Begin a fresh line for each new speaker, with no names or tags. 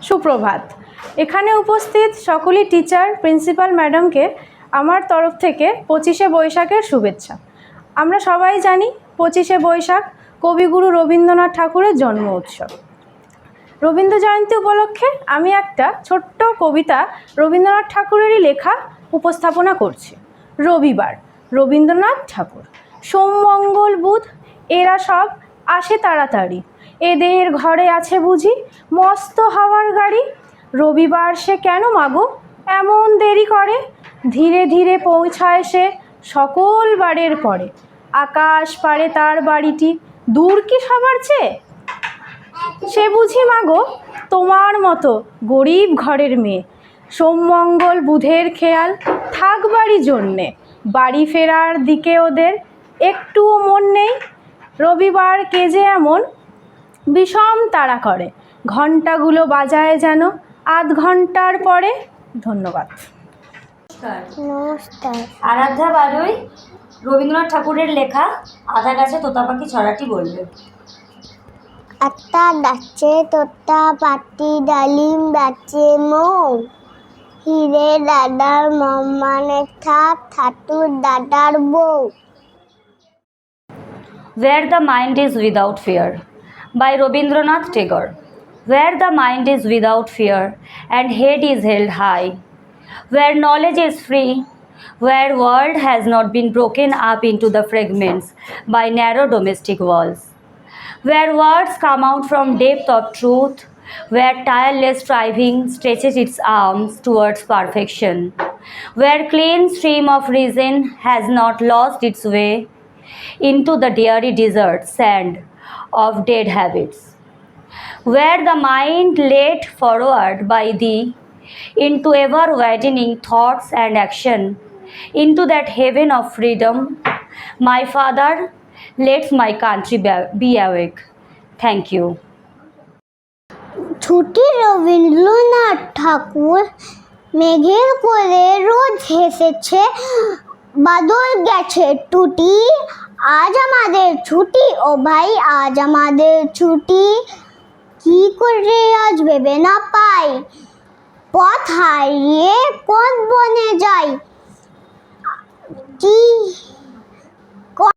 সুপ্রভাত। এখানে উপস্থিত সকলই টিচার, প্রিন্সিপাল ম্যাডামকে আমার তরফ থেকে 25শে বৈশাখের শুভেচ্ছা। আমরা সবাই জানি 25শে বৈশাখ কবিগুরু রবীন্দ্রনাথ ঠাকুরের জন্ম উৎসব। রবীন্দ্র জয়ন্তী উপলক্ষে আমি একটা ছোট্ট কবিতা রবীন্দ্রনাথ ঠাকুরেরই লেখা উপস্থাপনা করছি। রবিবার, রবীন্দ্রনাথ ঠাকুর। সোম, মঙ্গল, বুধ এরা সব আসে তাড়াতাড়ি, এদের ঘরে আছে বুঝি মস্ত হাওয়ার গাড়ি। রবিবার সে কেন মাগো এমন দেরি করে, ধীরে ধীরে পৌঁছায় সে সকল বারের পরে। আকাশ পারে তার বাড়িটি দূর কি সবার চেয়ে, সে বুঝি মাগো তোমার মতো গরিব ঘরের মেয়ে। সোম, মঙ্গল, বুধের খেয়াল থাকবারই জন্যে, বাড়ি ফেরার দিকে ওদের একটুও মন নেই। রবিবার কে যে এমন বিষম তাড়া করে, ঘণ্টাগুলো বাজায় যেন আধ ঘন্টার পরে। ধন্যবাদ।
নমস্কার।
আরাধ্যা বারুই রবীন্দ্রনাথ ঠাকুরের লেখা আধা গাছে তোতা পাখি ছড়াটি বলবে।
একটা গাছে তোতা পাখি ডালিম গাছে মৌ, হিরে দাদার মম্মানের ঠাকুর দাদার বউ।
Where the mind is without fear by Rabindranath Tagore. Where the mind is without fear and head is held high, where knowledge is free, where world has not been broken up into the fragments by narrow domestic walls, where words come out from depth of truth, where tireless striving stretches its arms towards perfection, where clean stream of reason has not lost its way into the dreary desert sand of dead habits, where the mind led forward by thee into ever widening thoughts and action, into that heaven of freedom. My Father, let my country be awake. Thank you.
ছুটি রবীন্দ্রনাথ ঠাকুর। মেঘের কোলে রোজ হেসেছে, বাদল গেছে টুটি। আজ আমাদের ছুটি ও ভাই, আজ আমাদের ছুটি। কি করে আজ ভেবে না পাই, পথ হারিয়ে কোন বনে যাই। কি